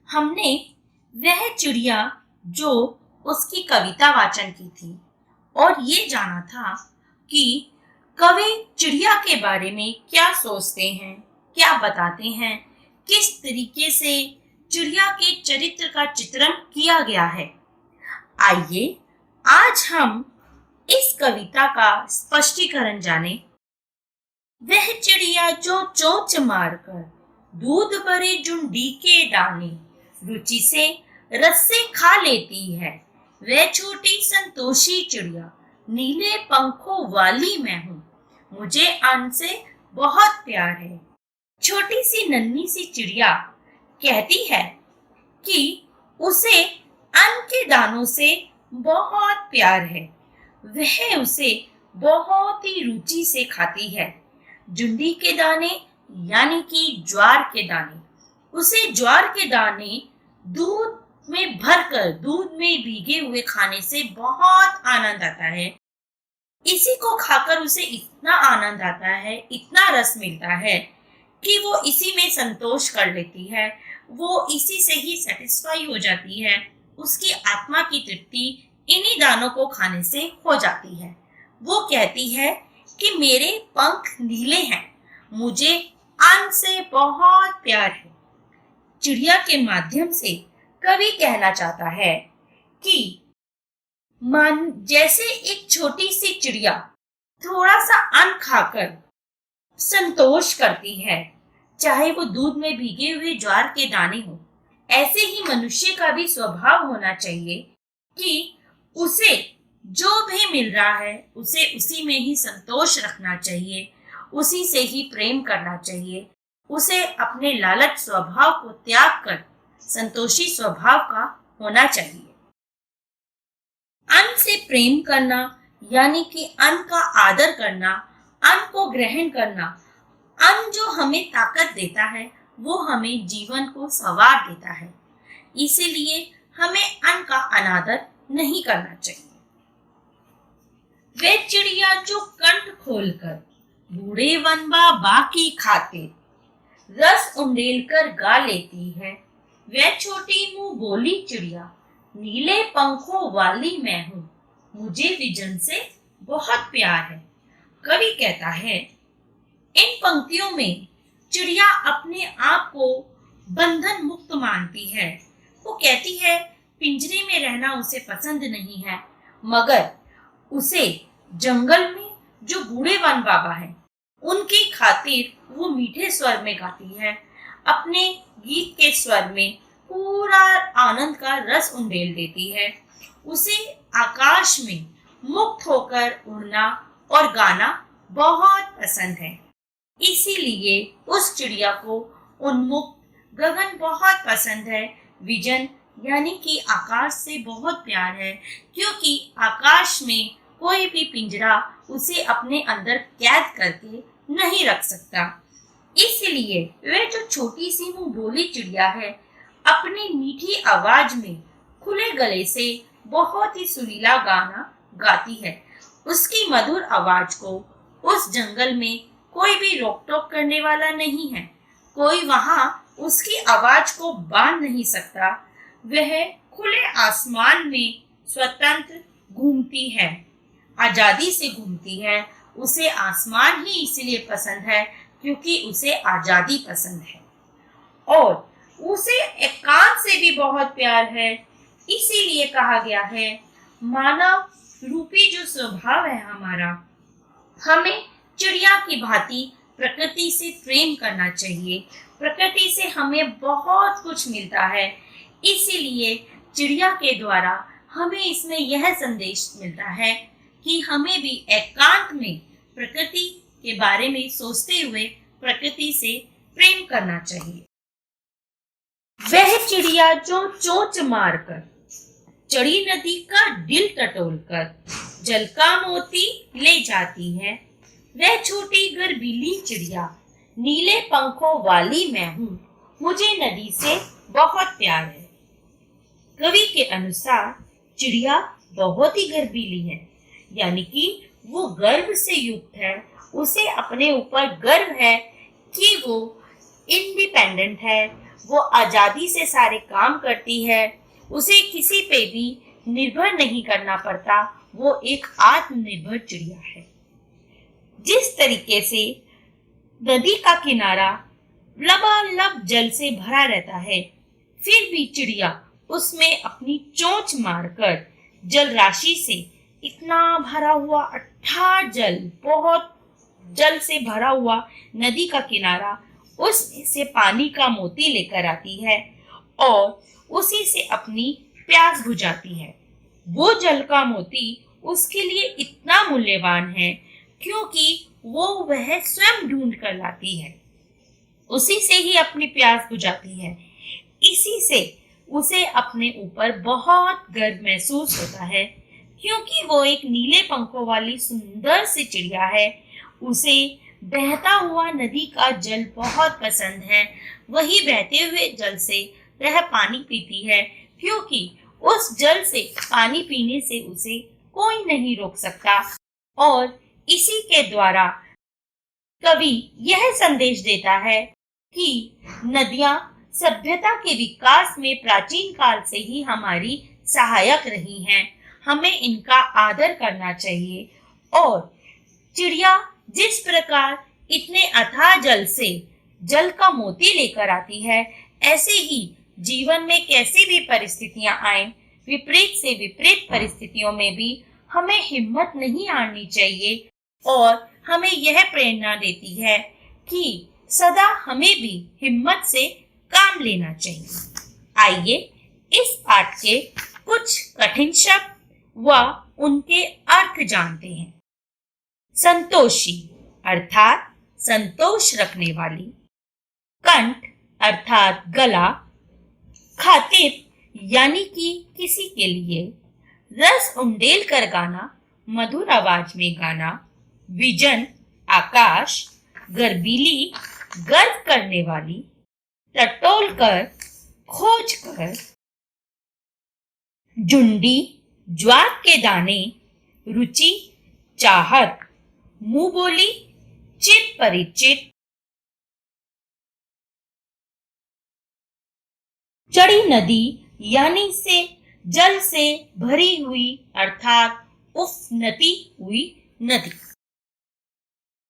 हमने वह चिड़िया जो उसकी कविता वाचन की थी और ये जाना था कि कवि चिड़िया के बारे में क्या सोचते हैं, क्या बताते हैं, किस तरीके से चिड़िया के चरित्र का चित्रण किया गया है। आइए आज हम इस कविता का स्पष्टीकरण जानें। वह चिड़िया जो चोंच मारकर दूध भरे झुंडी के दाने रुचि से रस से खा लेती है, वह छोटी संतोषी चिड़िया नीले पंखों वाली मैं हूँ, मुझे अन्न से बहुत प्यार है। छोटी सी नन्ही सी चिड़िया कहती है कि उसे अन्न के दानों से बहुत प्यार है। वह उसे बहुत ही रुचि से खाती है। जुंडी के दाने यानी कि ज्वार के दाने, उसे ज्वार के दाने दूध में भरकर दूध में भीगे हुए खाने से बहुत आनंद आता है। इसी को खाकर उसे इतना आनंद आता है, इतना रस मिलता है कि वो इसी में संतोष कर लेती है, वो इसी से ही सेटिस्फाई हो जाती है। उसकी आत्मा की तृप्ति इन्हीं दानों को खाने से हो जाती है। वो कहती है कि मेरे पंख नीले हैं, मुझे अन्न से बहुत प्यार है। चिड़िया के माध्यम से कवि कहना चाहता है कि मान जैसे एक छोटी सी चिड़िया थोड़ा सा अन्न खाकर संतोष करती है, चाहे वो दूध में भीगे हुए ज्वार के दाने हो, ऐसे ही मनुष्य का भी स्वभाव होना चाहिए कि उसे जो भी मिल रहा है उसे उसी में ही संतोष रखना चाहिए, उसी से ही प्रेम करना चाहिए। उसे अपने लालच स्वभाव को त्याग कर संतोषी स्वभाव का होना चाहिए। अन्न से प्रेम करना यानी कि अन्न का आदर करना, अन्न को ग्रहण करना। अन्न जो हमें ताकत देता है वो हमें जीवन को संवार देता है, इसीलिए हमें अन्न का अनादर नहीं करना चाहिए। वे चिड़िया जो कंठ खोलकर बूढ़े वनबा बाकी खाते रस उंडेल कर गा लेती है, वह छोटी मुंह बोली चिड़िया नीले पंखों वाली मैं हूँ, मुझे विजन से बहुत प्यार है। कवि कहता है इन पंक्तियों में चिड़िया अपने आप को बंधन मुक्त मानती है। वो कहती है पिंजरे में रहना उसे पसंद नहीं है, मगर उसे जंगल में जो बूढ़े वन बाबा हैं उनकी खातिर वो मीठे स्वर में गाती है। अपने गीत के स्वर में पूरा आनंद का रस उंडेल देती है। उसे आकाश में मुक्त होकर उड़ना और गाना बहुत पसंद है, इसीलिए उस चिड़िया को उन्मुक्त गगन बहुत पसंद है। विजन यानी कि आकाश से बहुत प्यार है, क्योंकि आकाश में कोई भी पिंजरा उसे अपने अंदर कैद करके नहीं रख सकता। इसलिए वह जो छोटी सी मुंह बोली चिड़िया है अपनी मीठी आवाज में खुले गले से बहुत ही सुरीला गाना गाती है। उसकी मधुर आवाज को उस जंगल में कोई भी रोक टोक करने वाला नहीं है, कोई वहां उसकी आवाज को बांध नहीं सकता। वह खुले आसमान में स्वतंत्र घूमती है, आजादी से घूमती है। उसे आसमान ही इसलिए पसंद है क्योंकि उसे आजादी पसंद है और उसे एकांत से भी बहुत प्यार है। इसीलिए कहा गया है मानव रूपी जो स्वभाव है हमारा, हमें चिड़िया की भांति प्रकृति से प्रेम करना चाहिए। प्रकृति से हमें बहुत कुछ मिलता है, इसीलिए चिड़िया के द्वारा हमें इसमें यह संदेश मिलता है कि हमें भी एकांत में प्रकृति के बारे में सोचते हुए प्रकृति से प्रेम करना चाहिए। वह चिड़िया जो चोंच मारकर चढ़ी नदी का दिल टटोलकर जल का मोती ले जाती है, वह छोटी गर्वीली चिड़िया नीले पंखों वाली मैं हूँ, मुझे नदी से बहुत प्यार है। कवि के अनुसार चिड़िया बहुत ही गर्वीली है, यानी कि वो गर्व से युक्त है। उसे अपने ऊपर गर्व है कि वो इंडिपेंडेंट है, वो आजादी से सारे काम करती है, उसे किसी पे भी निर्भर नहीं करना पड़ता, वो एक आत्मनिर्भर चिड़िया है। जिस तरीके से नदी का किनारा लबालब जल से भरा रहता है, फिर भी चिड़िया उसमें अपनी चोंच मारकर जल राशि से इतना भरा हुआ अथाह जल, बहुत जल से भरा हुआ नदी का किनारा, उसमें से पानी का मोती लेकर आती है और उसी से अपनी प्यास बुझाती है। वो जल का मोती उसके लिए इतना मूल्यवान है क्योंकि वह स्वयं ढूंढ कर लाती है, उसी से ही अपनी प्यास बुझाती है। इसी से उसे अपने ऊपर बहुत गर्व महसूस होता है क्योंकि वो एक नीले पंखों वाली सुंदर सी चिड़िया है। उसे बहता हुआ नदी का जल बहुत पसंद है। वही बहते हुए जल से वह पानी पीती है क्योंकि उस जल से पानी पीने से उसे कोई नहीं रोक सकता। और इसी के द्वारा कवि यह संदेश देता है कि नदियां सभ्यता के विकास में प्राचीन काल से ही हमारी सहायक रही हैं। हमें इनका आदर करना चाहिए। और चिड़िया जिस प्रकार इतने अथाह जल से जल का मोती लेकर आती है, ऐसे ही जीवन में कैसी भी परिस्थितियां आए, विपरीत से विपरीत परिस्थितियों में भी हमें हिम्मत नहीं हारनी चाहिए और हमें यह प्रेरणा देती है कि सदा हमें भी हिम्मत से काम लेना चाहिए। आइए इस पाठ के कुछ कठिन शब्द व उनके अर्थ जानते हैं। संतोषी अर्थात संतोष रखने वाली, कंठ अर्थात गला, खातिर यानी कि किसी के लिए, रस उंडेल कर गाना मधुर आवाज में गाना, विजन आकाश, गर्बीली गर्व करने वाली, टटोल कर खोज कर, जुंडी ज्वार के दाने, रुचि चाहत, मुंह बोली चित परिचित, चढ़ी नदी यानी से जल से भरी हुई अर्थात उफनती हुई नदी।